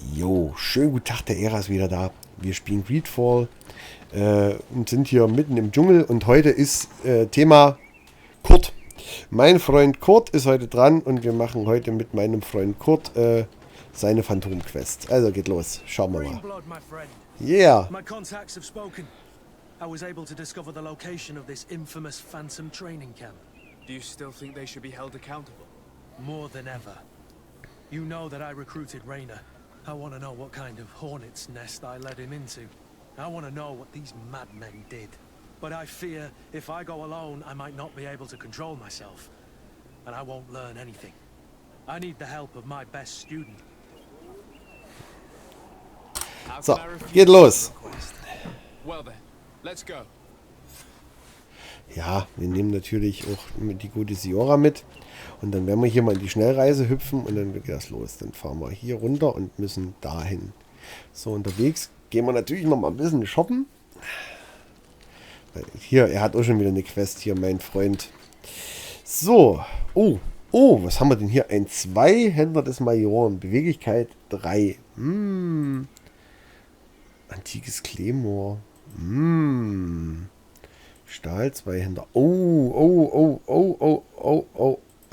Jo, schönen guten Tag, der Ära ist wieder da. Wir spielen Greedfall und sind hier mitten im Dschungel und heute ist Thema Kurt. Mein Freund Kurt ist heute dran und wir machen heute mit meinem Freund Kurt seine Phantom-Quest. Also geht los, schauen wir mal. Yeah. My contacts have spoken. I was able to discover the location of this infamous Phantome training camp. Do you still think they should be held accountable? More than ever. You know that I recruited Rainer. I want to know what kind of hornet's nest I led him into. I want to know what these madmen did. But I fear if I go alone, I might not be able to control myself. And I won't learn anything. I need the help of my best student. So, geht los. Well then, let's go. Ja, wir nehmen natürlich auch die gute Siora mit. Und dann werden wir hier mal in die Schnellreise hüpfen und dann geht das los. Dann fahren wir hier runter und müssen dahin. So, unterwegs gehen wir natürlich noch mal ein bisschen shoppen. Weil hier, er hat auch schon wieder eine Quest hier, mein Freund. So, oh, was haben wir denn hier? Ein Zweihänder des Majoren. Beweglichkeit 3. Antikes Claymore. Stahl, Zweihänder.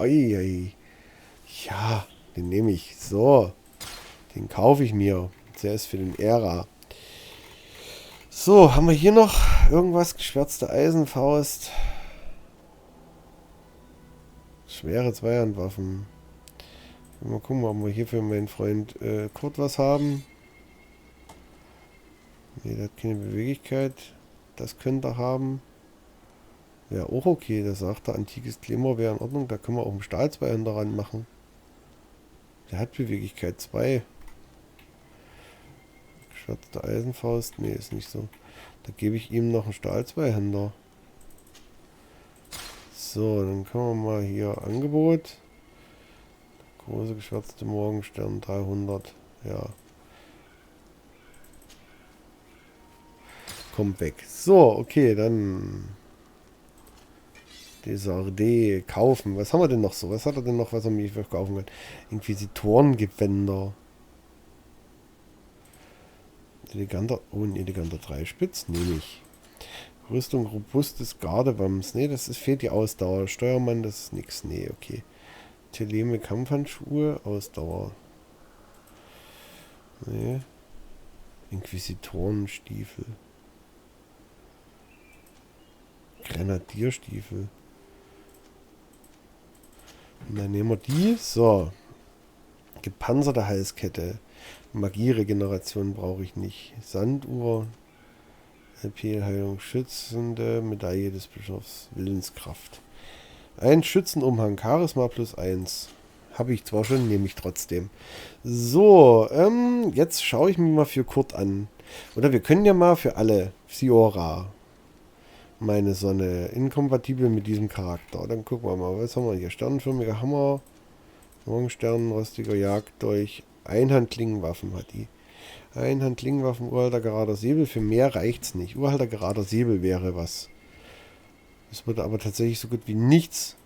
Ei. Ja, den nehme ich. So, den kaufe ich mir. Der ist für den Ära. So, haben wir hier noch irgendwas? Geschwärzte Eisenfaust. Schwere Zweihandwaffen. Mal gucken, ob wir hier für meinen Freund Kurt was haben. Ne, der hat keine Beweglichkeit. Das könnte er haben. Wäre auch okay, da sagt er, antikes Claymore wäre in Ordnung. Da können wir auch einen Stahlzweihänder ran machen. Der hat Beweglichkeit 2. Geschwärzte Eisenfaust, nee, ist nicht so. Da gebe ich ihm noch einen Stahlzweihänder. So, dann können wir mal hier Angebot. Große geschwärzte Morgenstern 300. Ja. Kommt weg. So, okay, dann Desardé kaufen. Was haben wir denn noch so? Was hat er denn noch, was er mir verkaufen kann? Inquisitorengewänder. Eleganter, ein eleganter Dreispitz, nehme ich. Rüstung, robustes Gardewams. Ne, fehlt die Ausdauer. Steuermann, das ist nix. Ne, okay. Teleme Kampfhandschuhe, Ausdauer. Ne. Inquisitorenstiefel. Grenadierstiefel. Und dann nehmen wir die. So. Gepanzerte Halskette. Magieregeneration brauche ich nicht. Sanduhr. LP-Heilung. Schützende Medaille des Bischofs. Willenskraft. Ein Schützenumhang. Charisma +1. Habe ich zwar schon, nehme ich trotzdem. So. Jetzt schaue ich mir mal für Kurt an. Oder wir können ja mal für alle. Siora. Meine Sonne. Inkompatibel mit diesem Charakter. Dann gucken wir mal. Was haben wir hier? Sternenförmiger Hammer. Morgenstern, rostiger Jagddolch. Einhandklingenwaffen hat die. Einhandklingenwaffen, uralter gerader Säbel. Für mehr reicht's nicht. Uralter gerader Säbel wäre was. Das würde aber tatsächlich so gut wie nichts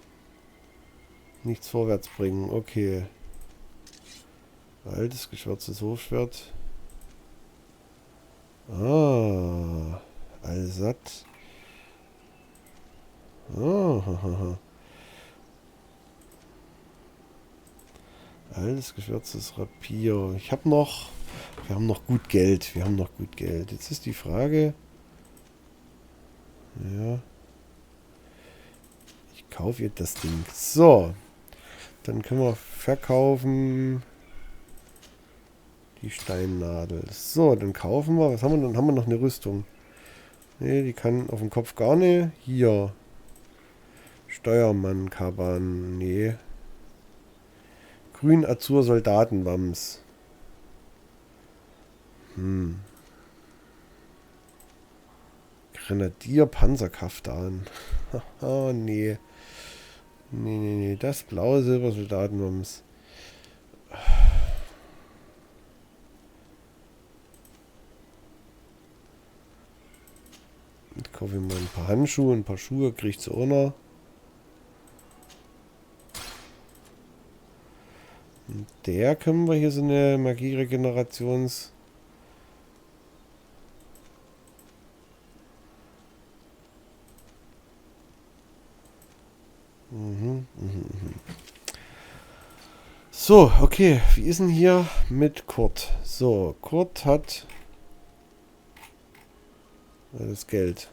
vorwärts bringen. Okay. Altes, geschwärztes Hofschwert. Allsatt. Altes geschwärztes Rapier. Wir haben noch gut Geld. Jetzt ist die Frage. Ja. Ich kaufe jetzt das Ding. So. Dann können wir verkaufen. Die Steinnadel. So, dann kaufen wir. Was haben wir? Dann haben wir noch eine Rüstung. Ne, die kann auf dem Kopf gar nicht. Hier. Steuermann, Kaban. Nee. Grün-Azur Soldatenwams. Grenadier Panzerkaftan. Haha, nee. Nee. Das blaue Silber Soldatenwams. Ich kaufe mir mal ein paar Handschuhe, ein paar Schuhe, kriege ich zu auch noch. der können wir hier so eine Magieregenerations... So, okay. Wie ist denn hier mit Kurt? So, Kurt hat das Geld.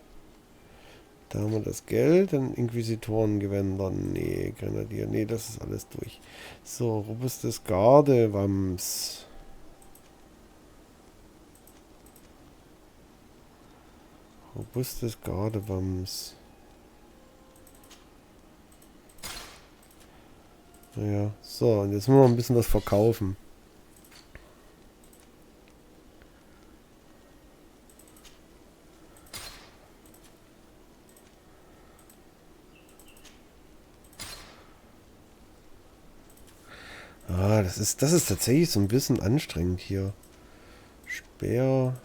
Da haben wir das Geld. Dann Inquisitorengewänder. Nee, Grenadier. Nee, das ist alles durch. So, robustes Gardewams. Robustes Gardewams. Ja, so, und jetzt müssen wir ein bisschen was verkaufen. Ah, das ist tatsächlich so ein bisschen anstrengend hier. Speer.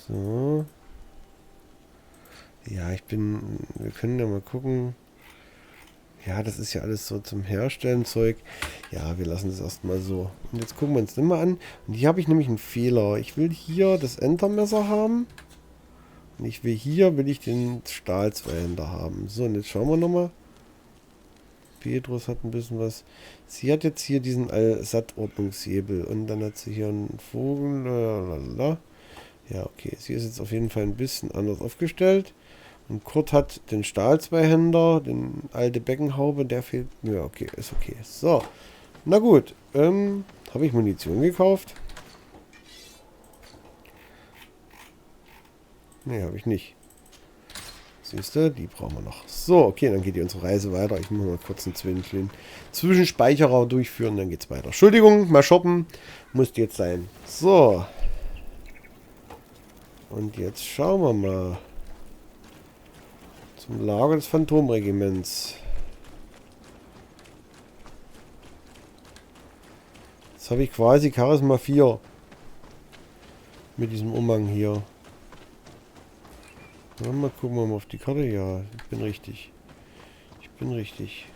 So. Ja, wir können ja mal gucken. Ja, das ist ja alles so zum Herstellen Zeug. Ja, wir lassen das erstmal so. Und jetzt gucken wir uns das mal an. Und hier habe ich nämlich einen Fehler. Ich will hier das Entermesser haben. Und will ich den Stahlzweihänder haben. So, und jetzt schauen wir nochmal. Petrus hat ein bisschen was. Sie hat jetzt hier diesen Sattordnungshebel. Und dann hat sie hier einen Vogel. Lalala. Ja, okay. Sie ist jetzt auf jeden Fall ein bisschen anders aufgestellt. Und Kurt hat den Stahlzweihänder, den alte Beckenhaube, der fehlt. Ja, okay, ist okay. So. Na gut. Habe ich Munition gekauft? Nee, habe ich nicht. Siehst du, die brauchen wir noch. So, okay, dann geht die unsere Reise weiter. Ich muss mal kurz einen Zwischenspeicherer durchführen, dann geht's weiter. Entschuldigung, mal shoppen. Muss jetzt sein. So. Und jetzt schauen wir mal. Zum Lager des Phantomregiments. Jetzt habe ich quasi Charisma 4. Mit diesem Umhang hier. Ja, mal gucken wir mal auf die Karte. Ja, ich bin richtig. Ich bin richtig.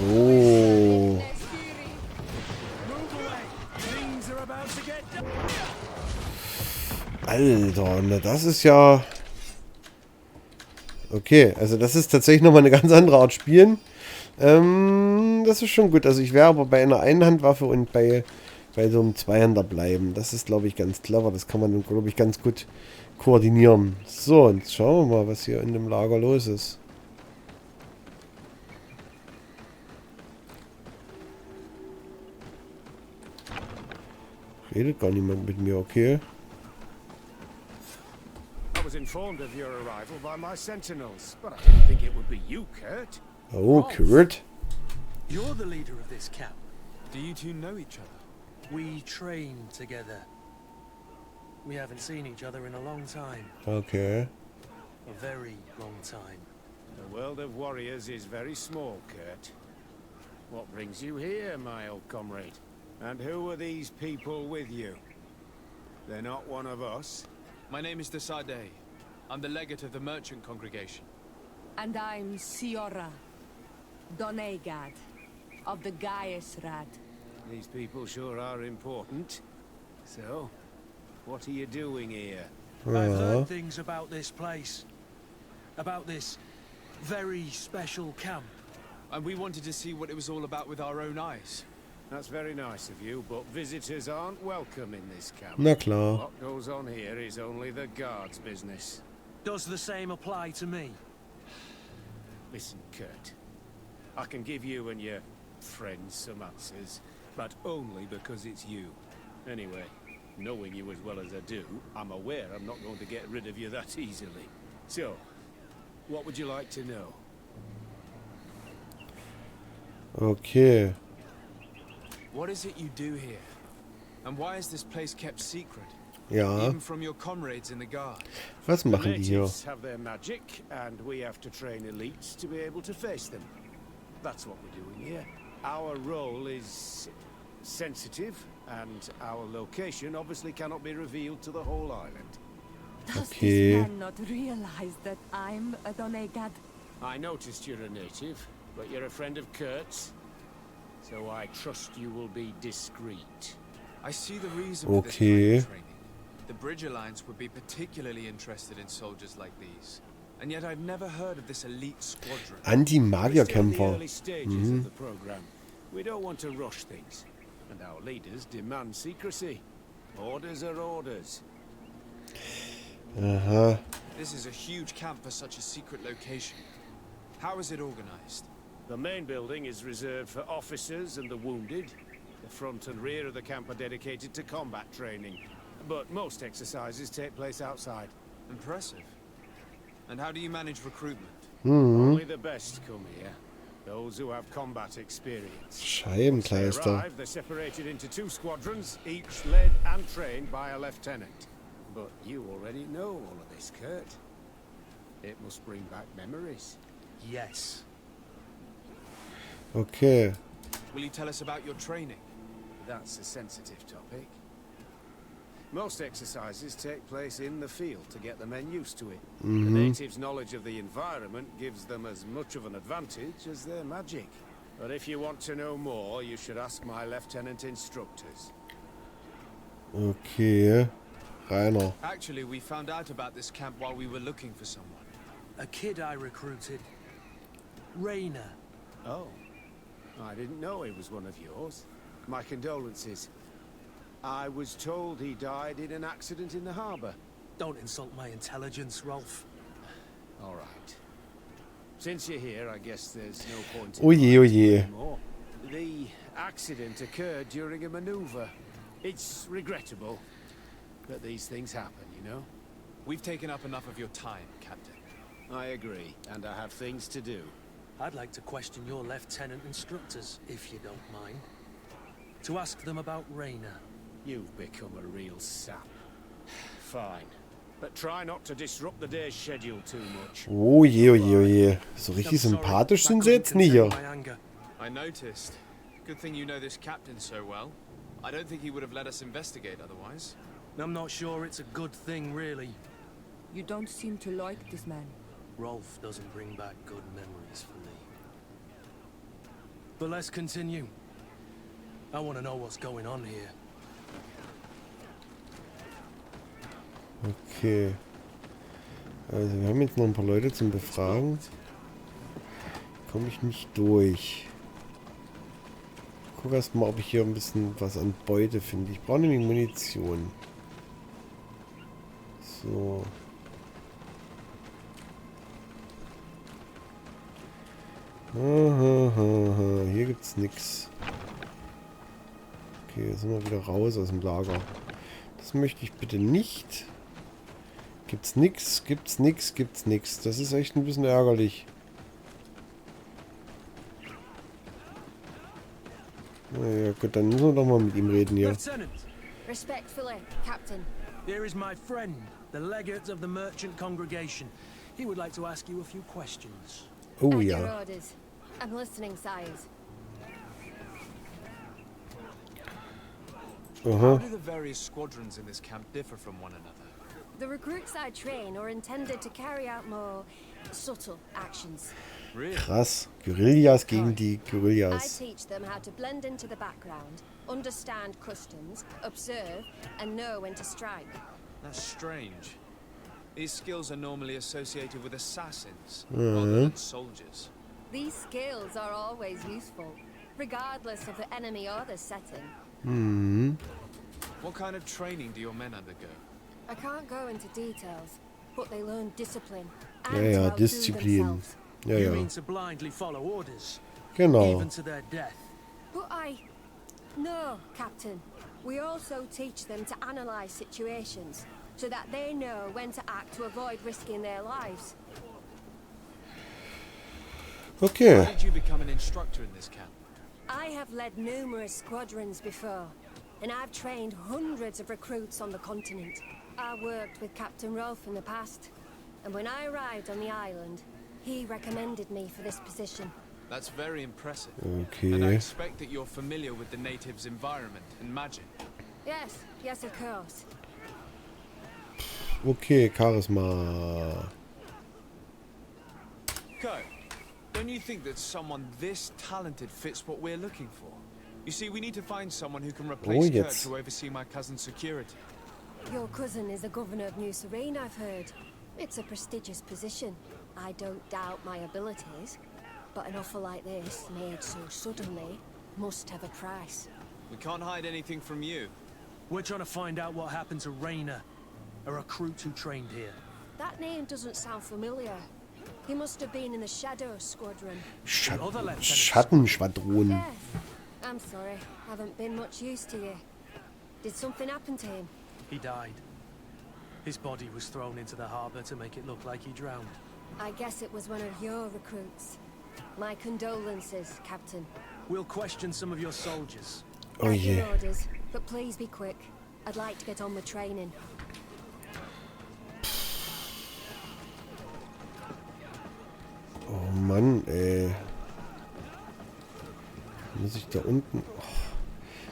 Oh. Alter, na das ist ja... Okay, also das ist tatsächlich nochmal eine ganz andere Art Spielen. Das ist schon gut. Also ich wäre aber bei einer Einhandwaffe und bei so einem Zweihänder bleiben. Das ist, glaube ich, ganz clever. Das kann man, glaube ich, ganz gut koordinieren. So, und jetzt schauen wir mal, was hier in dem Lager los ist. Redet gar niemand mit mir, okay. I was informed of your arrival by my sentinels, but I didn't think it would be you, Kurt. Oh, Kurt. You're the leader of this camp. Do you two know each other? We train together. We haven't seen each other in a long time. Okay. A very long time. The world of warriors is very small, Kurt. What brings you here, my old comrade? And who are these people with you? They're not one of us? My name is Decide. I'm the legate of the merchant congregation. And I'm Siora, Donegad, of the Gaesrad. These people sure are important. So, what are you doing here? I've heard things about this place. About this very special camp. And we wanted to see what it was all about with our own eyes. That's very nice of you, but visitors aren't welcome in this camp. Na klar. What goes on here is only the guards' business. Does the same apply to me? Listen, Kurt. I can give you and your friends some answers, but only because it's you. Anyway, knowing you as well as I do, I'm aware I'm not going to get rid of you that easily. So, what would you like to know? Okay. What is it you do here? And why is this place kept secret? Ja. Even from your comrades in the guard. Was machen die hier? Natives have their magic, and we have to train elites to be able to face them. That's what we're doing here. Our role is sensitive, and our location obviously cannot be revealed to the whole island. Does Okay. this man not realize that I'm a Donegad? I noticed you're a native, but you're a friend of Kurt's, so I trust you will be discreet. I see the reason for this kind Okay. of training. The Bridge Alliance would be particularly interested in soldiers like these. And yet I've never heard of this elite squadron. We're still in the Anti-Magierkämpfer. early stages of the program. We don't want to rush things, and our leaders demand secrecy. Orders are orders. Aha. This is a huge camp for such a secret location. How is it organized? The main building is reserved for officers and the wounded. The front and rear of the camp are dedicated to combat training. But most exercises take place outside. Impressive. And how do you manage recruitment? Only the best come here. Those who have combat experience. They Scheibenkleister. arrive, they're separated into 2 squadrons, each led and trained by a lieutenant. But you already know all of this, Kurt. It must bring back memories. Yes. Okay. Will you tell us about your training? That's a sensitive topic. Most exercises take place in the field to get the men used to it. The natives' knowledge of the environment gives them as much of an advantage as their magic. But if you want to know more, you should ask my lieutenant instructors. Okay. Rainer. Actually, we found out about this camp while we were looking for someone. A kid I recruited. Rainer. Oh, I didn't know he was one of yours. My condolences. I was told he died in an accident in the harbor. Don't insult my intelligence, Rolf. All right. Since you're here, I guess there's no point Oh je, oh je. anymore. The accident occurred during a maneuver. It's regrettable that these things happen, you know? We've taken up enough of your time, Captain. I agree, and I have things to do. I'd like to question your lieutenant instructors, if you don't mind. To ask them about Rainer. You've become a real sap. Fine. But try not to disrupt the day's schedule too much. Oh je, oh je, oh je. So richtig I'm sorry, sympathisch that sind sie couldn't jetzt nicht. contain Ja. my anger. I noticed. Good thing you know this captain so well. I don't think he would have let us investigate otherwise. I'm not sure it's a good thing, really. You don't seem to like this man. Rolf doesn't bring back good memories for me. But let's continue. I want to know what's going on here. Okay. Also wir haben jetzt noch ein paar Leute zum Befragen. Komme ich nicht durch. Guck erst mal, ob ich hier ein bisschen was an Beute finde. Ich brauche nämlich Munition. So. Aha, hier gibt's nix. Okay, jetzt sind wir wieder raus aus dem Lager. Das möchte ich bitte nicht. Gibt's nix, gibt's nix, gibt's nix. Das ist echt ein bisschen ärgerlich. Naja, gut, dann müssen wir doch mal mit ihm reden hier. Lieutenant, Respectfully, Captain. here is my friend, the legate of the merchant congregation. He would like to ask you a few questions. Oh At your ja. orders. I'm listening, sires. How Aha. do the various squadrons in this camp differ from one another? The recruits I train are intended to carry out more subtle actions. Really? Krass. Guerillas gegen die I Guerillas. teach them how to blend into the background, understand customs, observe, and know when to strike. That's strange. These skills are normally associated with assassins, rather than soldiers. These skills are always useful, regardless of the enemy or the setting. Mhm. What kind of training do your men undergo? I can't go into details, but they learn discipline and Ja, to ja, outdo Disziplin. themselves. Ja, You ja. mean to blindly follow orders, Genau. even to their death? But No, Captain. We also teach them to analyze situations, so that they know when to act to avoid risking their lives. Okay. How did you become an instructor in this camp? I have led numerous squadrons before, and I've trained hundreds of recruits on the continent. I worked with Captain Rolf in the past, and when I arrived on the island, he recommended me for this position. That's very impressive. And I Okay. expect that you're familiar with the natives' environment and magic. Yes, yes, of course. Okay, Charisma. Kurt, don't you think that someone this talented fits what we're looking for? You see, we need to find someone who can replace Kurt jetzt. to oversee my cousin's security. Your cousin is the governor of New Serene, I've heard. It's a prestigious position. I don't doubt my abilities, but an offer like this, made so suddenly, must have a price. We can't hide anything from you. We're trying to find out what happened to Rainer, a recruit who trained here. That name doesn't sound familiar. He must have been in the Shadow Squadron. Schattenschwadron. Yes. I'm sorry, haven't been much use to you. Did something happen to him? He died. His body was thrown into the harbor to make it look like he drowned. I guess it was one of your recruits. My condolences, Captain. We'll question some of your soldiers. Oh At your je. orders, but please be quick. I'd like to get on with training. Oh Mann, ey. Muss ich da unten... Oh,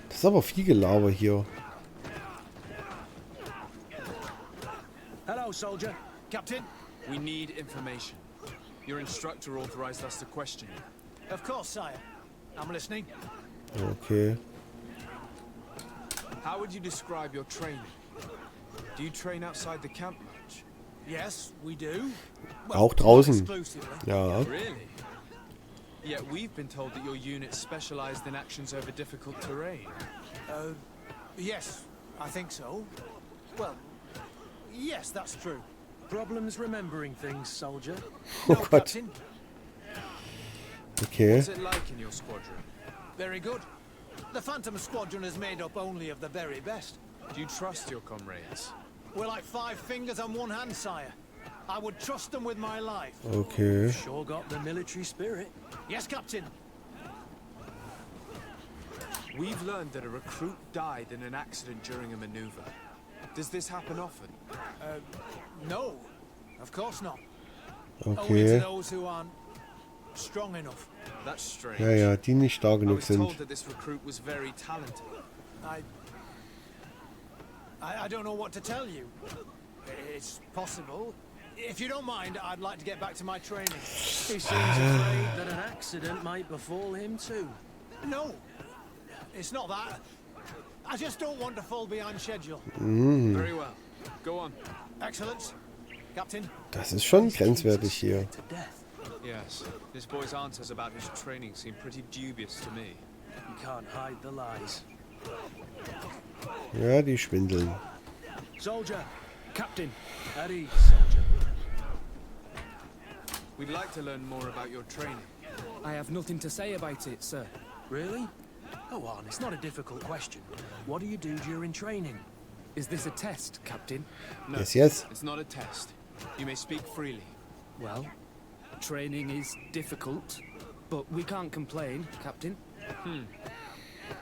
das ist aber viel Gelaber hier. Hello, soldier. Captain? We need information. Your instructor authorized us to question you. Of course, sire. I'm listening. Okay. How would you describe your training? Do you train outside the camp much? Yes, we do. Auch draußen. Exclusively. Ja. Really? Yet we've been told that your unit specialized in actions over difficult terrain. Yes, I think so. Well, yes, that's true. Problems remembering things, soldier? Oh No, Gott. Captain. Okay. What's it like in your squadron? Very good. The Phantome Squadron is made up only of the very best. Do you trust your comrades? We're like 5 fingers on one hand, sire. I would trust them with my life. Okay. Sure got the military spirit. Yes, Captain. We've learned that a recruit died in an accident during a maneuver. Does this happen often? No, of course not. Only to Okay. those who aren't strong enough. That's strange. Ja, ja, die nicht stark I genug was told sind. that this recruit was very talented. I don't know what to tell you. It's possible. If you don't mind, I'd like to get back to my training. He seems afraid that an accident might befall him too. No, it's not that. I just don't want to fall behind schedule. Very well. Go on. Excellence, Captain. Das ist schon grenzwertig hier. To death. Yes. This boy's answers about his training seem pretty dubious to me. You can't hide the lies. Ja, die schwindeln. Soldier, Captain, at ease, soldier. We'd like to learn more about your training. I have nothing to say about it, sir. Really? Go on, it's not a difficult question. What do you do during training? Is this a test, Captain? No, Yes, yes. it's not a test. You may speak freely. Well, training is difficult, but we can't complain, Captain.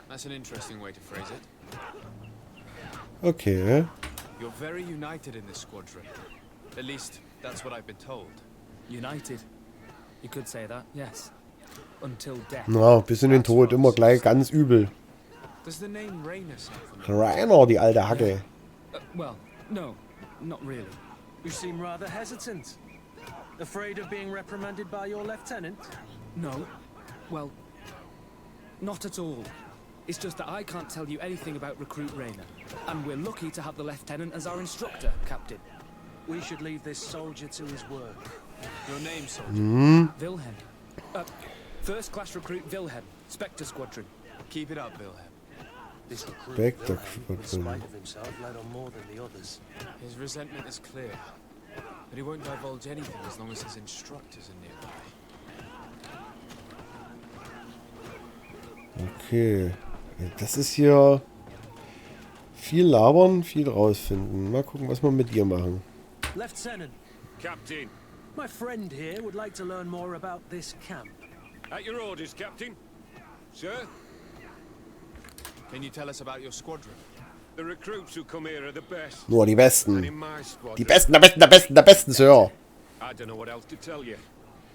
That's an interesting way to phrase it. Okay. You're very united in this squadron. At least, that's what I've been told. United. You could say that, yes. Until death. Na, bis in den Tod, immer gleich ganz übel. Does the name Rainer sound familiar? Rainer, die alte Hacke. Well, no, not really. You seem rather hesitant. Afraid of being reprimanded by your lieutenant? No. Well, not at all. It's just that I can't tell you anything about Recruit Rainer. And we're lucky to have the Lieutenant as our instructor, Captain. We should leave this soldier to his work. Your name, soldier? Wilhelm. First class recruit Wilhelm, Spectre Squadron. Keep it up, Wilhelm. This recruit, Spectre Wilhelm, in Squadron. spite of himself, led on more than the others. His resentment is clear. But he won't divulge anything as long as his instructors are nearby. Okay. Das ist hier viel labern, viel rausfinden. Mal gucken, was wir mit dir machen. Lieutenant, Captain, my friend here would like to learn more about this camp. at your orders, Captain. Sir, Can you tell us about your squadron? the recruits who come here are the best. Nur die And Besten. in my squadron, Die Besten, der Besten, der Besten, der Besten, Sir. I don't know what else to tell you.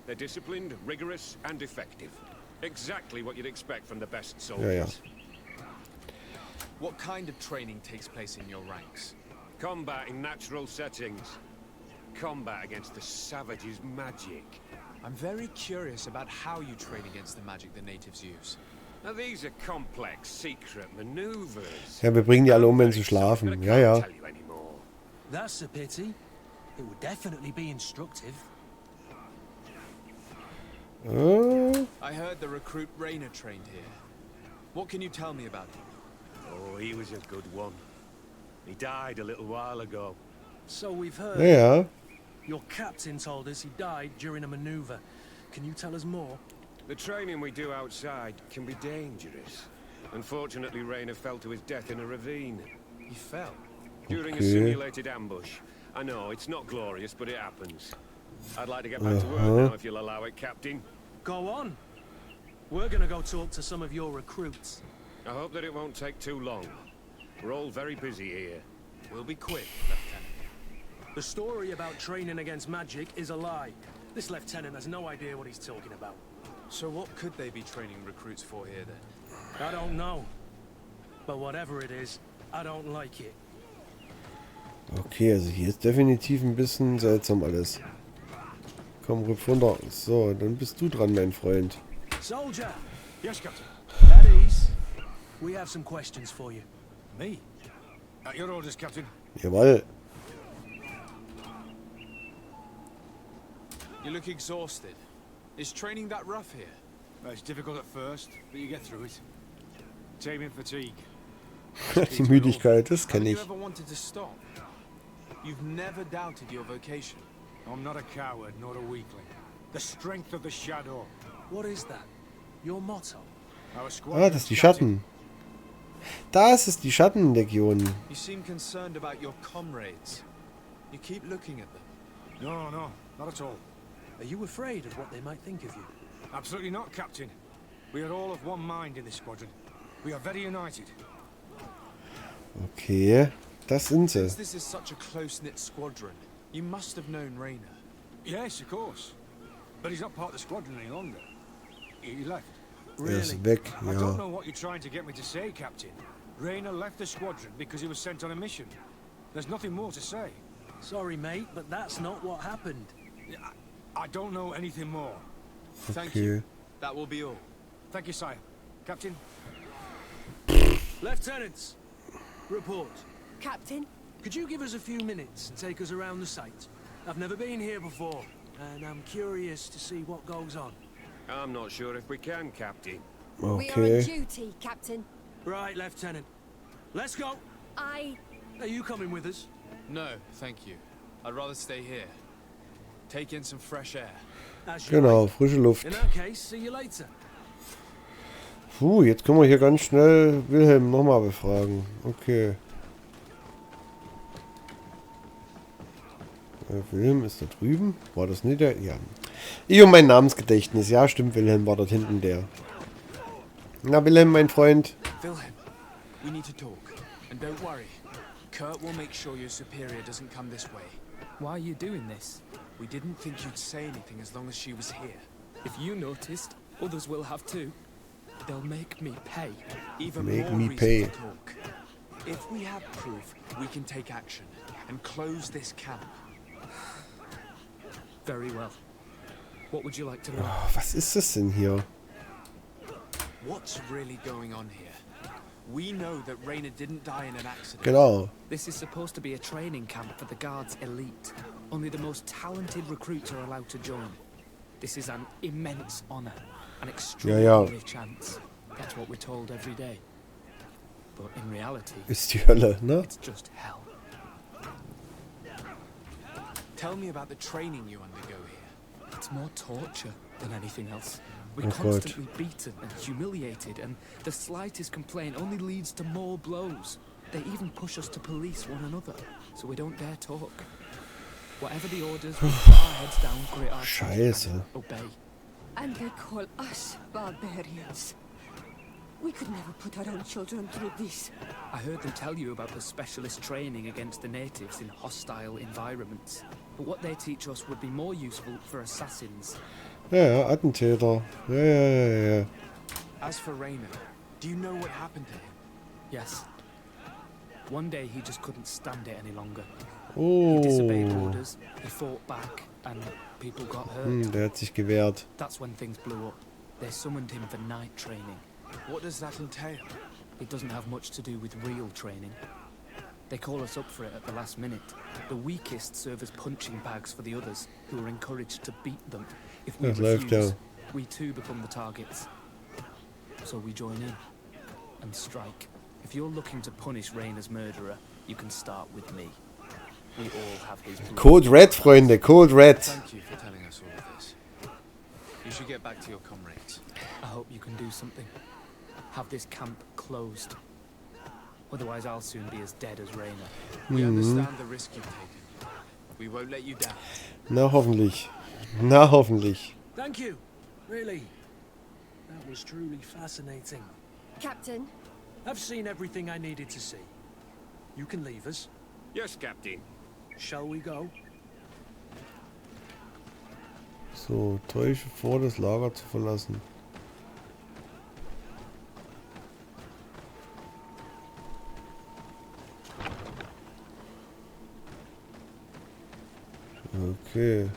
They're disciplined, rigorous, and effective. Exactly what you'd expect from the best Ja, ja. soldiers. What kind of training takes place in your ranks? Combat in natural settings. Combat against the savages' magic. I'm very curious about how you train against the magic the natives use. Now these are complex, secret maneuvers. Ja, wir bringen die alle um, wenn sie schlafen. Ja, ja. Tell you anymore. That's a pity. It would definitely be instructive. I heard the recruit Rainer trained here. What can you tell me about him? Oh, he was a good one. He died a little while ago. So we've heard. Ja, ja. Your captain told us he died during a maneuver. Can you tell us more? The training we do outside can be dangerous. Unfortunately, Rainer fell to his death in a ravine. He fell. During a Okay. simulated ambush. I know, it's not glorious, but it happens. I'd like to get back to work now, if you'll allow it, Captain. Go on. We're gonna go talk to some of your recruits. I hope that it won't take too long. We're all very busy here. We'll be quick, Lieutenant. The story about training against magic is a lie. This lieutenant has no idea what he's talking about. So what could they be training recruits for here then? I don't know. But whatever it is, I don't like it. Okay, also hier ist definitiv ein bisschen seltsam alles. Komm, rück runter. So, dann bist du dran, mein Freund. Soldier, Yes, Captain. at ease. We have some questions for you. Me? At your orders, Captain. Jawohl. You look exhausted. Is training that rough here? It's difficult at first, but you get through it. Taming fatigue. Die Müdigkeit, das Haven't kenne you ich. ever wanted to stop? You've never doubted your vocation. I'm not a coward, nor a weakling. The strength of the shadow. What is that? Your motto? Our Ah, squadron, das ist die Captain. Schatten. Das ist die Schattenlegion. You seem concerned about your comrades. You keep looking at them. No, no, not at all. Are you afraid of what they might think of you? Absolutely not, Captain. We are all of one mind in this squadron. We are very united. Okay, das sind sie. Since this is such a close-knit squadron, you must have known Rainer. Yes, of course. But he's not part of the squadron any longer. He left. Er ist weg, I don't ja. know what you're trying to get me to say, Captain. Rainer left the squadron because he was sent on a mission. There's nothing more to say. Sorry, mate, but that's not what happened. I don't know anything more. Thank you. Okay. That will be all. Thank you, sire. Captain? Lieutenants, report. Captain? Could you give us a few minutes and take us around the site? I've never been here before, and I'm curious to see what goes on. I'm not sure if we can, Captain. We are on Okay. duty, Captain. Right, Lieutenant. Let's go. Are you coming with us? No, thank you. I'd rather stay here. Take in some fresh air. As you Genau, frische Luft. like. In that case, see you later. Puh, jetzt können wir hier ganz schnell Wilhelm nochmal befragen. Okay. Wilhelm ist da drüben. War das nicht der? Ja. Ich um mein Namensgedächtnis. Ja, stimmt, Wilhelm war dort hinten der. Na, Wilhelm, mein Freund. Wilhelm, we need to talk. And don't worry. Kurt will make sure your superior doesn't come this way. Why are you doing this? We didn't think you'd say anything as long as she was here. If you noticed, others will have too. They'll make me pay. Even Make more me reason pay. to talk. If we have proof, we can take action and close this camp. Very well. What would you like to know? Oh, was ist das denn hier? What's really going on here? We know that Rainer didn't die in an accident. Genau. This is supposed to be a training camp for the Guard's elite. Only the most talented recruits are allowed to join. This is an immense honor, an extraordinary chance. That's what we're told every day. But in reality, Ist die Hölle, ne? it's just hell. Tell me about the training you undergo here. It's more torture than anything else. We're Oh, God. constantly beaten and humiliated, and the slightest complaint only leads to more blows. They even push us to police one another, so we don't dare talk. Whatever the orders, we put our heads down, grit our teeth, Scheiße. and obey. And they call us barbarians. We could never put our own children through this. I heard them tell you about the specialist training against the natives in hostile environments. But what they teach us would be more useful for assassins. Ja, Attentäter. Ja. As for Rainer, do you know what happened to him? Yes. One day he just couldn't stand it any longer. He Oh. disobeyed orders, he fought back, and people got hurt. Der hat sich gewehrt. That's when things blew up. They summoned him for night training. What does that entail? It doesn't have much to do with real training. They call us up for it at the last minute. The weakest serve as punching bags for the others, who are encouraged to beat them. If we Das läuft ja. refuse, we too become the targets. So we join in and strike. If you're looking to punish Rainer's murderer, you can start with me. We all have his blood. Code Red, Freunde, Code Red. Thank you for telling us all of this. You should get back to your comrades. I hope you can do something. Have this camp closed. Otherwise, I'll soon be as dead as Rainer. We understand the risk you've taken. We won't let you down. Na hoffentlich. Na hoffentlich. Thank you. Really. That was truly fascinating. Captain, I've seen everything I needed to see. You can leave us. Yes, Captain. Shall we go? So, täusche vor, das Lager zu verlassen. Okay.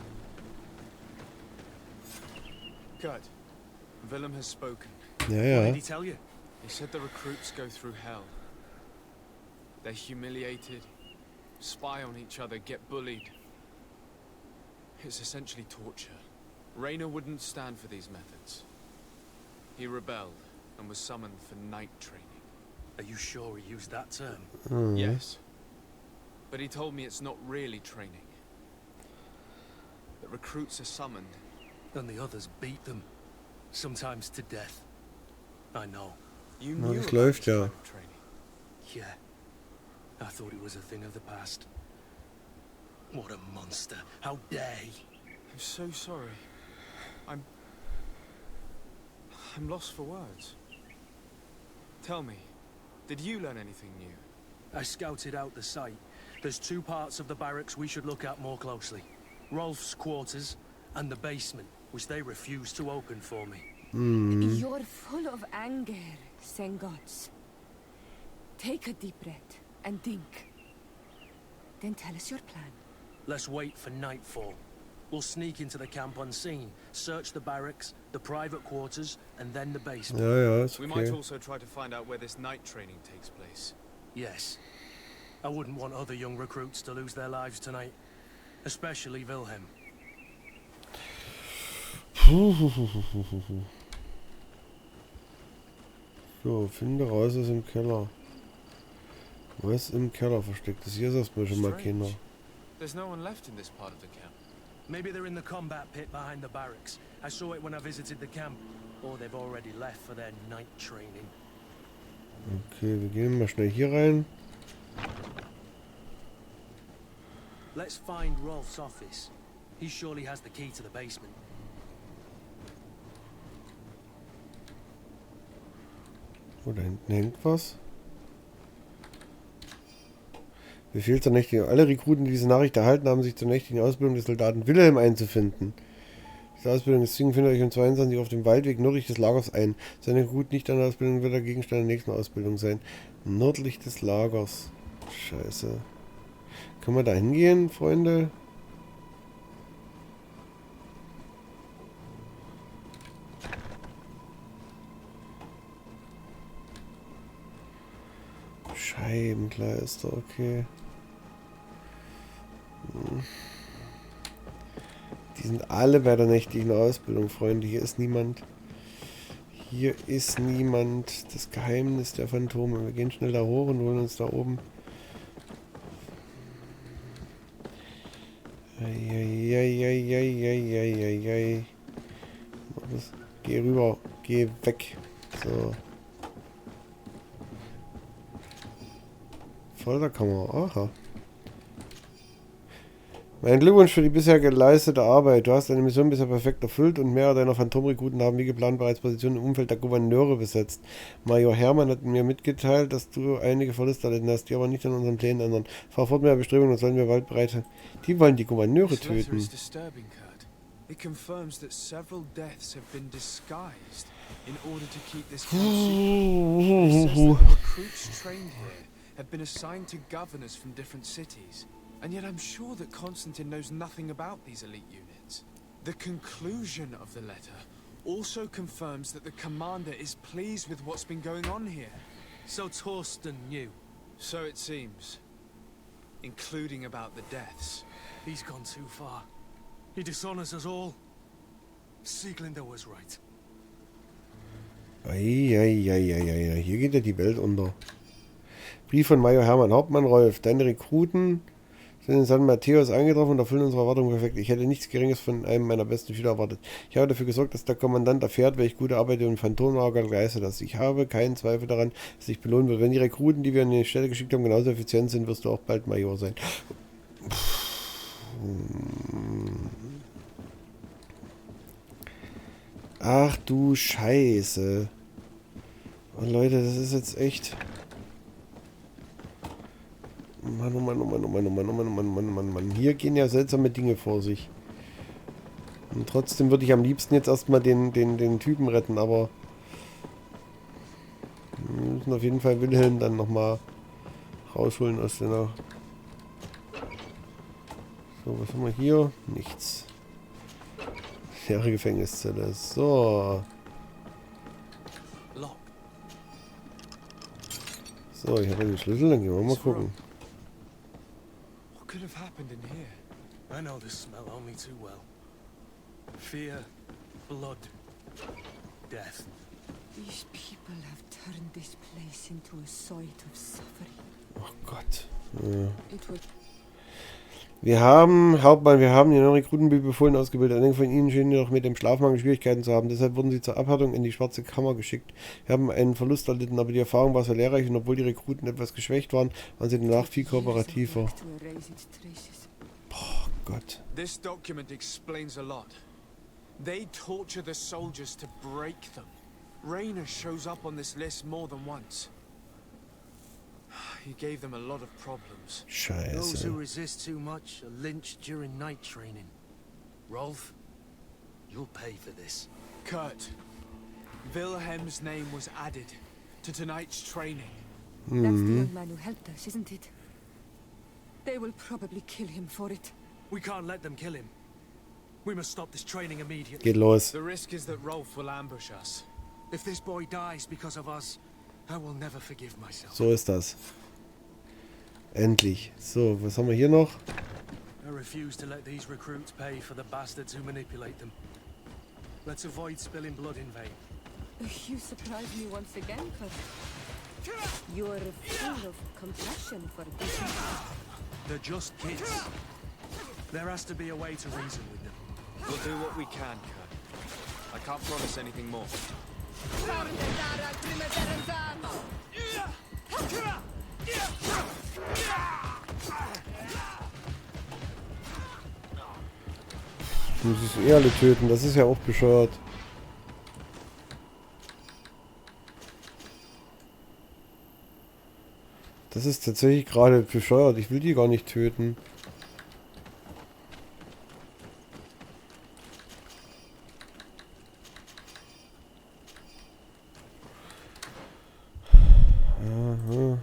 Good. Willem has spoken. Ja, What ja. did he tell you? He said the recruits go through hell. They're humiliated, spy on each other, get bullied. It's essentially torture. Rainer wouldn't stand for these methods. He rebelled and was summoned for night training. Are you sure he used that term? Mhm. Yes. But he told me it's not really training. The recruits are summoned. And the others beat them. Sometimes to death. I know. You Na, knew das about läuft this ja. kind of training. Yeah. I thought it was a thing of the past. What a monster. How dare he? I'm so sorry. I'm lost for words. Tell me, did you learn anything new? I scouted out the site. There's two parts of the barracks we should look at more closely. Rolf's quarters and the basement, which they refused to open for me. You're full of anger, Sengots. Take a deep breath and think. Then tell us your plan. Let's wait for nightfall. We'll sneak into the camp unseen, search the barracks, the private quarters, and then the basement. Ja, ja, ist We might okay. also try to find out where this night training takes place. Yes. I wouldn't want other young recruits to lose their lives tonight. Especially Wilhelm. So, finde raus, was im Keller. Was im Keller versteckt ist. Hier ist erstmal schon mal keiner. There's no one left in this part of the camp. Maybe they're in the combat pit behind the barracks. I saw it when I visited the camp. Or they've already left for their night training. Okay, wir gehen mal schnell hier rein. Let's find Rolf's office. He surely has the key to the basement. Oh, da hinten hängt was. Befehl zur nächtigen. Alle Rekruten, die diese Nachricht erhalten, haben sich zur nächtigen Ausbildung des Soldaten Wilhelm einzufinden. Diese Ausbildung ist zwingend, findet euch um 22 auf dem Waldweg nördlich des Lagers ein. Seine Rekrut nicht an der Ausbildung wird der Gegenstand der nächsten Ausbildung sein. Nördlich des Lagers. Scheiße. Können wir da hingehen, Freunde? Scheibenkleister, okay. Die sind alle bei der nächtlichen Ausbildung, Freunde. Hier ist niemand. Hier ist niemand. Das Geheimnis der Phantome. Wir gehen schnell da hoch und holen uns da oben. Eieieiei. Geh rüber. Geh weg. So. Folterkammer. Aha. Mein Glückwunsch für die bisher geleistete Arbeit. Du hast deine Mission bisher perfekt erfüllt und mehrere deiner Phantomrekruten haben wie geplant bereits Positionen im Umfeld der Gouverneure besetzt. Major Hermann hat mir mitgeteilt, dass du einige Verluste erlitten hast, die aber nicht an unseren Plänen ändern. Fahr fort mit der Bestrebung, dann sollen wir bald bereit. Die wollen die Gouverneure This letter töten. is disturbing, Kurt. It confirms that several deaths have been disguised in order to keep this camp secret. It says that the recruits trained here have been assigned to governors from different cities. And yet I'm sure that Constantine knows nothing about these elite units. The conclusion of the letter also confirms that the commander is pleased with what's been going on here. So Torsten knew. So it seems. Including about the deaths. He's gone too far. He dishonors us all. Sieglinder was right. Eieieiei, hier geht ja die Welt unter. Brief von Major Hermann Hauptmann Rolf. Deine Rekruten sind in San Matthäus eingetroffen und erfüllen unsere Erwartungen perfekt. Ich hätte nichts Geringes von einem meiner besten Schüler erwartet. Ich habe dafür gesorgt, dass der Kommandant erfährt, welche gute Arbeit und Phantome geleistet hast. Ich habe keinen Zweifel daran, dass dich belohnen wird. Wenn die Rekruten, die wir in die Städte geschickt haben, genauso effizient sind, wirst du auch bald Major sein. Ach du Scheiße. Oh Leute, das ist jetzt echt... Mann, oh Mann, oh Mann, oh Mann, oh Mann, oh Mann, oh Mann, oh Mann, oh Mann, oh Mann. Hier gehen ja seltsame Dinge vor sich. Und trotzdem würde ich am liebsten jetzt erstmal den Typen retten, aber... Wir müssen auf jeden Fall Wilhelm dann nochmal rausholen aus der... So, was haben wir hier? Nichts. Leere Gefängniszelle. So. So, ich habe den Schlüssel, dann gehen wir mal gucken. What could have happened in here? I know this smell only too well. Fear, blood, death. These people have turned this place into a site of suffering. Oh Gott. Ja. It was Wir haben, Hauptmann, wir haben die neuen Rekruten befohlen ausgebildet. Einige von ihnen scheinen jedoch mit dem Schlafmangel Schwierigkeiten zu haben. Deshalb wurden sie zur Abhärtung in die schwarze Kammer geschickt. Wir haben einen Verlust erlitten, aber die Erfahrung war sehr lehrreich und obwohl die Rekruten etwas geschwächt waren, waren sie danach viel kooperativer. Boah, Gott. This document explains a lot. They torture the soldiers to break them. Rainer shows up on this list more than once. He gave them a lot of problems. Those who Scheiße. resist too much are lynched during night training. Rolf, you'll pay for this. Kurt, Wilhelm's name was added to tonight's training. That's the young man who helped us, isn't it? They will probably kill him for it. We can't let them kill him. We must stop this training immediately. Geht los. The risk is that Rolf will ambush us. If this boy dies because of us, I will never forgive myself. So ist das. Endlich. So, was haben wir hier noch? I refuse to let these recruits pay for the bastards who manipulate them. Let's avoid spilling blood in vain. You surprise me once again, Kurt. You're full of compassion for these people. They're just kids. There has to be a way to reason with them. We'll do what we can, Kurt. I can't promise anything more. Ich muss es eh alle töten, das ist ja auch bescheuert. Das ist tatsächlich gerade bescheuert, ich will die gar nicht töten. Aha.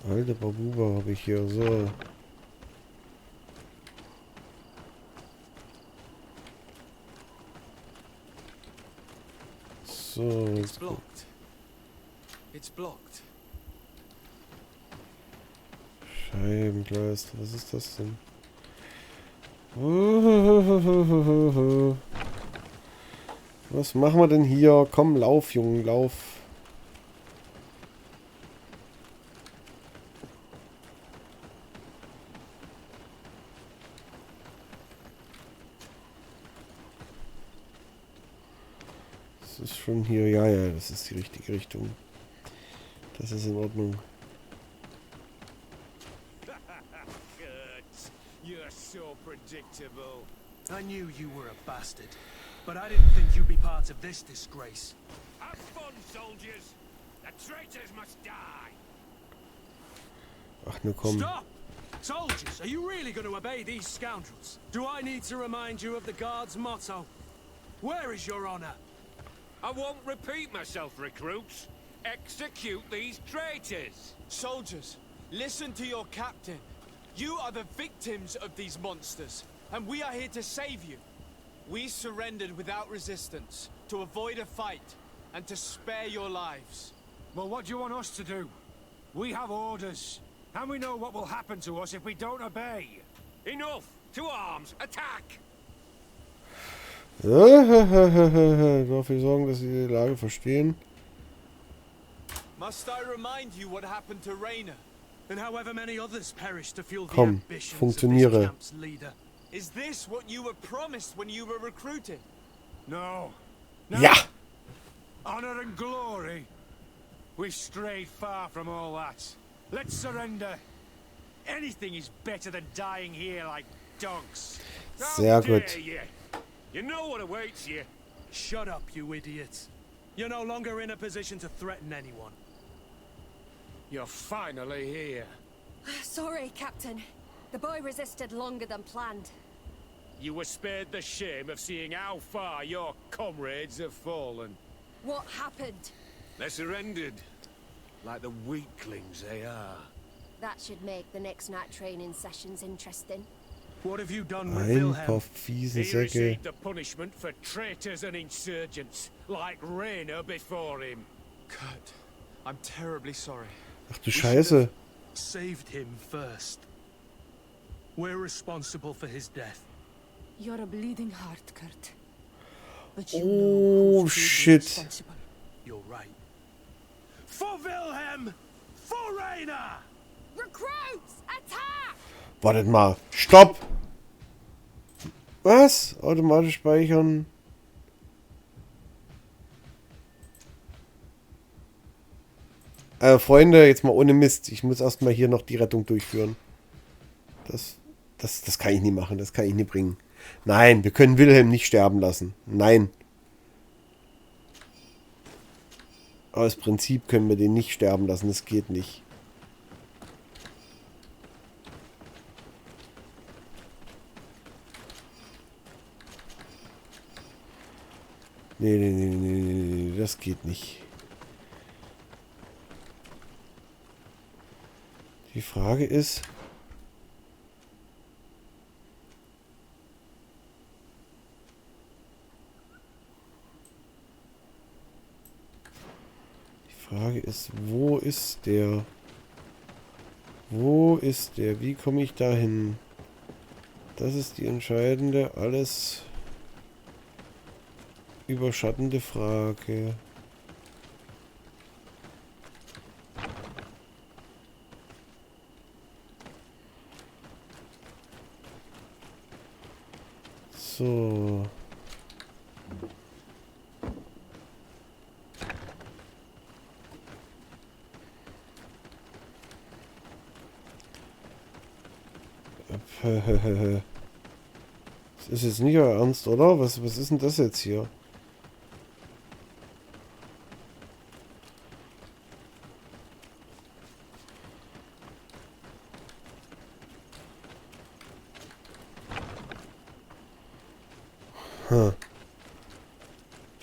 Alte Babuba habe ich hier, so. So, It's jetzt blocked. It's blocked. Scheibengleis, was ist das denn? Was machen wir denn hier? Komm, lauf, Junge, lauf. Das ist schon hier, ja, das ist die richtige Richtung. Das ist in Ordnung. You're so predictable. I knew you were a bastard, but I didn't think you'd be part of this disgrace. Have fun, soldiers. The traitors must die. Ach, ne komm. Stop! Soldiers, are you really going to obey these scoundrels? Do I need to remind you of the Guard's motto? Where is your honor? I won't repeat myself, recruits. Execute these traitors. Soldiers, listen to your captain. You are the victims of these monsters, and we are here to save you. We surrendered without resistance, to avoid a fight, and to spare your lives. Well, what do you want us to do? We have orders, and we know what will happen to us if we don't obey. Enough! To arms! Attack! Dafür sorgen, dass sie die Lage verstehen. Must I remind you what happened to Raina? And however many others perished to fuel the Komm, ambitions of funktioniere. this camp's leader. Is this what you were promised when you were recruited? No. No. Ja! Honor and glory. We've strayed far from all that. Let's surrender. Anything is better than dying here like dogs. Sehr gut. You know what awaits you. Shut up, you idiots. You're no longer in a position to threaten anyone. You're finally here. Sorry, Captain. The boy resisted longer than planned. You were spared the shame of seeing how far your comrades have fallen. What happened? They surrendered, like the weaklings they are. That should make the next night training sessions interesting. What have you done with Ein Wilhelm? paar fiese He Säcke. received the punishment for traitors and insurgents, like Raina before him. Kurt, I'm terribly sorry. Ach du Scheiße. Saved him first. We're responsible for his death. You're a bleeding heart, Kurt. But you Oh, know who's truly shit. responsible. You're right. For Wilhelm! For Raina! Recruits! Attack! Wartet mal. Stopp! Was? Automatisch speichern. Freunde, jetzt mal ohne Mist. Ich muss erstmal hier noch die Rettung durchführen. Das kann ich nie machen. Das kann ich nie bringen. Nein, wir können Wilhelm nicht sterben lassen. Nein. Aus Prinzip können wir den nicht sterben lassen. Das geht nicht. Nee, das geht nicht. Die Frage ist... wo ist der? Wo ist der? Wie komme ich da hin? Das ist die entscheidende, alles überschattende Frage. So. Das ist jetzt nicht euer Ernst, oder? Was ist denn das jetzt hier?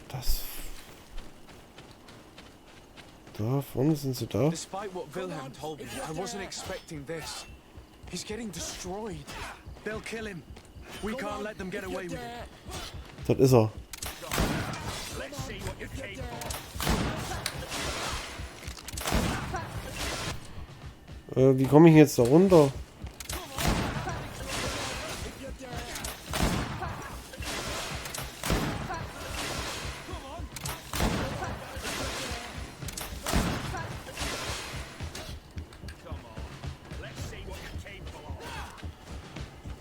Das... Da vorne sind sie da. Despite what Wilhelm told me, I wasn't expecting this. He's getting destroyed. They'll kill him. We can't let them get away with it. Dort ist er. Let's see what you came for. Wie komme ich jetzt da runter?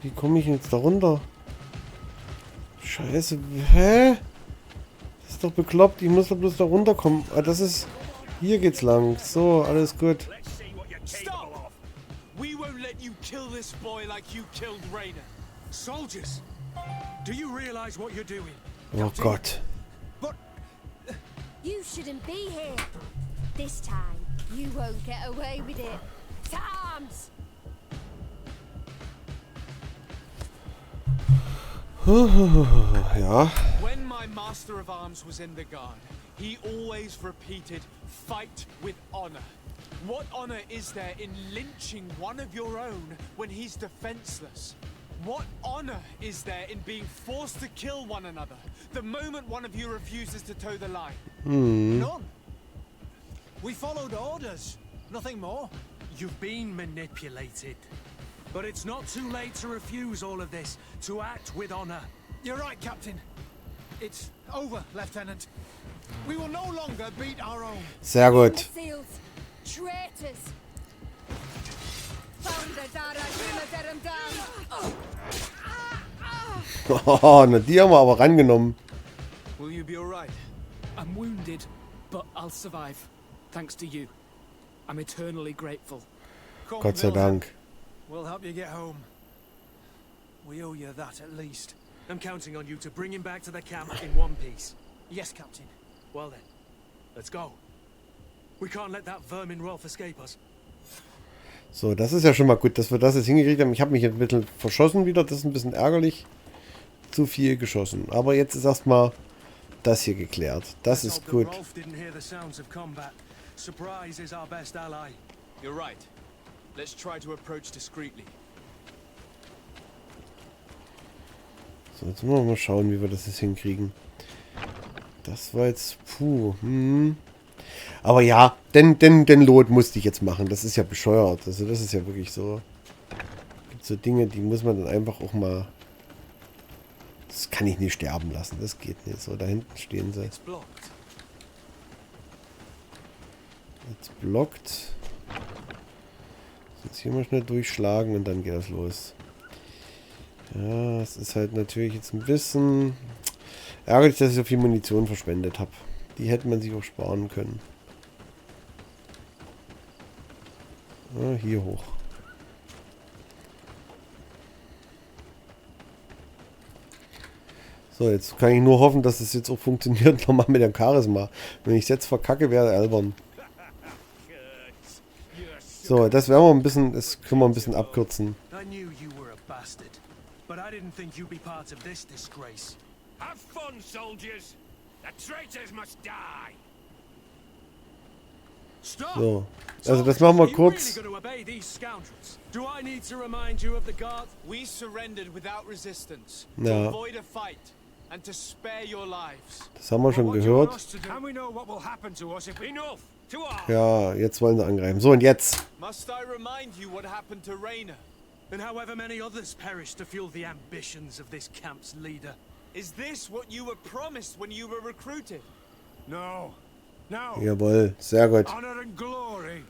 Wie komme ich jetzt da runter? Scheiße, hä? Das ist doch bekloppt, ich muss doch bloß da runterkommen. Ah, das ist... Hier geht's lang. So, alles gut. Stop! We won't let you kill this boy like you killed Raina. Soldiers! Do you realize what you're doing? Oh Gott. But You shouldn't be here. This time, you won't get away with it. Times! Ja. When my master of arms was in the guard, he always repeated, fight with honor. What honor is there in lynching one of your own when he's defenseless? What honor is there in being forced to kill one another the moment one of you refuses to toe the line? None. We followed orders. Nothing more. You've been manipulated. But it's not too late to refuse all of this, to act with honor. You're right, Captain. It's over, Lieutenant. We will no longer beat our own. Sehr gut. Imbeciles! Traitors! Oh, na, die haben wir aber rangenommen. Will you be alright? I'm wounded, but I'll survive. Thanks to you. I'm eternally grateful. Come, Gott sei Wilhelm. Dank. We'll help you get home. We owe you that at least. I'm counting on you to bring him back to the camp in one piece. Yes, Captain. Well then, let's go. We can't let that vermin Rolf escape us. So, das ist ja schon mal gut, dass wir das jetzt hingekriegt haben. Ich habe mich ein bisschen verschossen wieder. Das ist ein bisschen ärgerlich. Zu viel geschossen. Aber jetzt ist erstmal das hier geklärt. Das ist gut. Rolf didn't hear the sounds of combat. Surprise is our best ally. You're right. Let's try to approach discreetly. So, jetzt müssen wir mal schauen, wie wir das jetzt hinkriegen. Das war jetzt... Puh. Aber ja, den Lot musste ich jetzt machen. Das ist ja bescheuert. Also das ist ja wirklich so... Gibt so Dinge, die muss man dann einfach auch mal... Das kann ich nicht sterben lassen. Das geht nicht. So, da hinten stehen sie. It's blocked. Jetzt blockt. Jetzt hier mal schnell durchschlagen und dann geht das los. Ja, es ist halt natürlich jetzt ein bisschen ärgerlich, dass ich so viel Munition verschwendet habe. Die hätte man sich auch sparen können. Ja, hier hoch. So, jetzt kann ich nur hoffen, dass es jetzt auch funktioniert nochmal mit dem Charisma. Wenn ich es jetzt verkacke, wäre albern. So, das werden wir ein bisschen, das können wir ein bisschen abkürzen. I knew you were a bastard, but I didn't think you'd be part of this disgrace. Have fun, soldiers. The traitors must die. Stop! So, also das machen wir Are you kurz. really going to obey these scoundrels? Do I need to remind you of the guard? We surrendered without resistance Ja. to avoid a fight and to spare your lives. Das haben wir schon gehört. And we know what will happen to us if enough. To all. Ja, jetzt wollen sie angreifen. So, und jetzt? Must I remind you what happened to Raina? And however many others perished to fuel the ambitions of this camp's leader. Is this what you were promised when you were recruited? No. No. Jawohl, sehr gut. Honor and glory.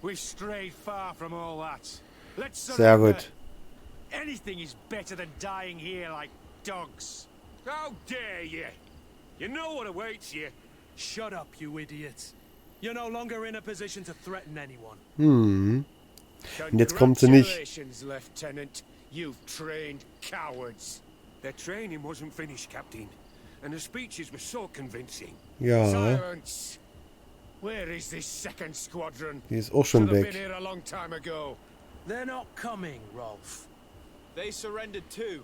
We strayed far from all that. Let's Sehr surrender. gut. Anything is better than dying here like dogs. How dare you? You know what awaits you. Shut up, you idiots. You're no longer in a position to threaten anyone. Und jetzt kommt sie nicht. Congratulations, Lieutenant. You've trained cowards. Their training wasn't finished, Captain. And the speeches were so convincing. Ja, Silence! Where is this second squadron? die ist auch schon Should have weg. been here a long time ago. They're not coming, Rolf. They surrendered too.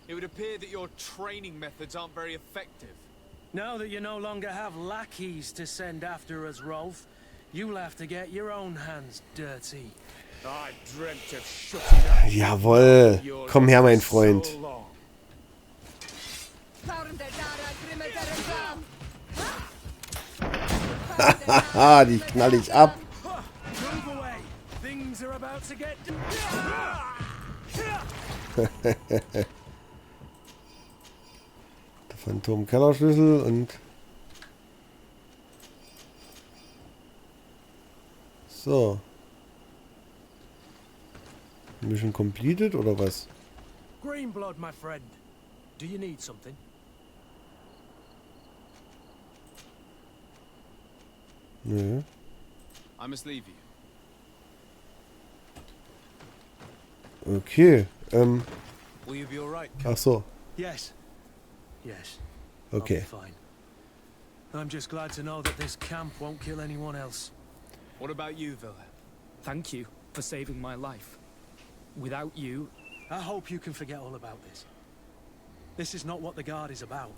It would appear that your training methods aren't very effective. Now that you no longer have lackeys to send after us, Rolf, you'll have to get your own hands dirty. I dreamt of shutting up. Jawohl. Komm her, mein Freund. So long. Haha, die knall ich ab. Move away. Things are about to get... Der Phantom-Kellerschlüssel und... So. Mission completed oder was? Green blood, my friend. Do you need something? Nö. I must leave you. Okay. Will you be alright? Ach so. Yes. Yes. I'll be Okay. fine. I'm just glad to know that this camp won't kill anyone else. What about you, Wilhelm? Thank you for saving my life. Without you, I hope you can forget all about this. This is not what the Guard is about.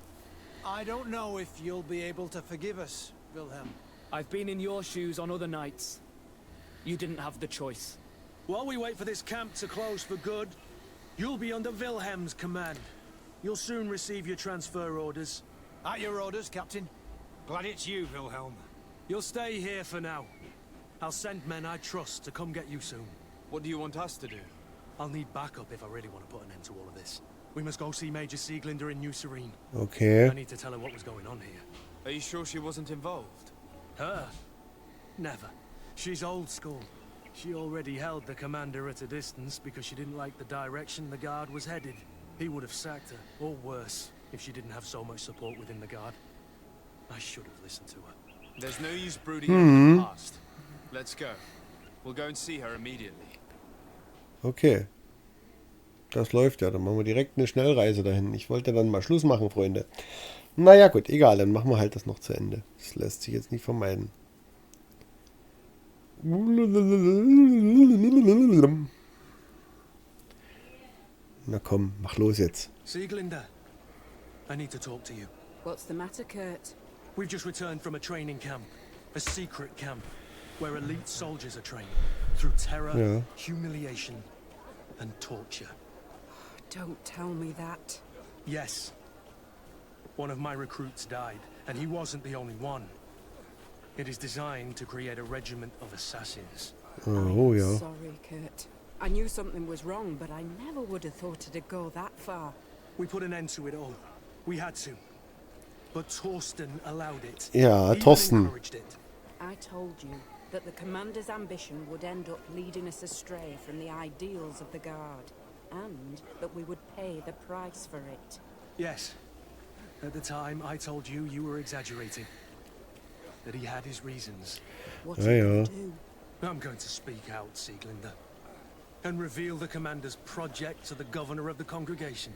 I don't know if you'll be able to forgive us, Wilhelm. I've been in your shoes on other nights. You didn't have the choice. While we wait for this camp to close for good, you'll be under Wilhelm's command. You'll soon receive your transfer orders. At your orders, Captain. Glad it's you, Wilhelm. You'll stay here for now. I'll send men I trust to come get you soon. What do you want us to do? I'll need backup if I really want to put an end to all of this. We must go see Major Sieglinder in New Serene. Okay. I need to tell her what was going on here. Are you sure she wasn't involved? Her? Never. She's old school. She already held the commander at a distance because she didn't like the direction the Guard was headed. He would have sacked her, or worse, if she didn't have so much support within the Guard. I should have listened to her. There's no use brooding over the past. Let's go. We'll go and see her immediately. Okay. Das läuft ja. Dann machen wir direkt eine Schnellreise dahin. Ich wollte dann mal Schluss machen, Freunde. Naja, gut, egal. Dann machen wir halt das noch zu Ende. Das lässt sich jetzt nicht vermeiden. Na komm, mach los jetzt. Sieglinder, I need to talk to you. What's the matter, Kurt? We've just returned from a training camp. A secret camp. Where elite soldiers are trained. Through terror, Ja. humiliation, and torture. Don't tell me that. Yes. One of my recruits died, and he wasn't the only one. It is designed to create a regiment of assassins. Oh ja. Sorry, Kurt. I knew something was wrong, but I never would have thought it'd go that far. We put an end to it all. We had to. But Torsten allowed it. Ja, Even Torsten. encouraged it. I told you that the commander's ambition would end up leading us astray from the ideals of the Guard, and that we would pay the price for it. Yes. At the time, I told you you were exaggerating. That he had his reasons. What Ja, are you ja. going to do? I'm going to speak out, Sieglinder. And reveal the commander's project to the governor of the congregation.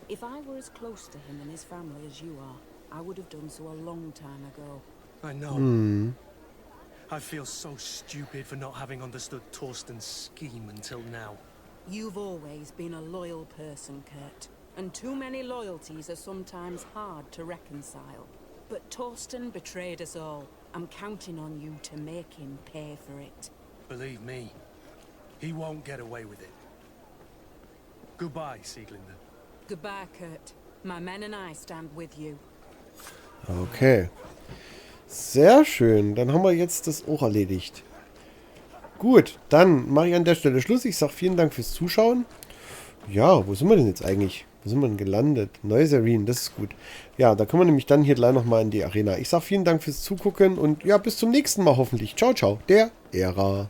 If I were as close to him and his family as you are, I would have done so a long time ago. I know. Hm. I feel so stupid for not having understood Torsten's scheme until now. You've always been a loyal person, Kurt. And too many loyalties are sometimes hard to reconcile. But Torsten betrayed us all. I'm counting on you to make him pay for it. Believe me, he won't get away with it. Goodbye, Sieglinder. Goodbye, Kurt. My men and I stand with you. Okay. Sehr schön. Dann haben wir jetzt das auch erledigt. Gut, dann mache ich an der Stelle Schluss. Ich sage vielen Dank fürs Zuschauen. Ja, wo sind wir denn jetzt eigentlich? Wo sind wir denn gelandet? Neues Arena, das ist gut. Ja, da können wir nämlich dann hier gleich nochmal in die Arena. Ich sage vielen Dank fürs Zugucken und ja, bis zum nächsten Mal hoffentlich. Ciao, ciao. Der Ära.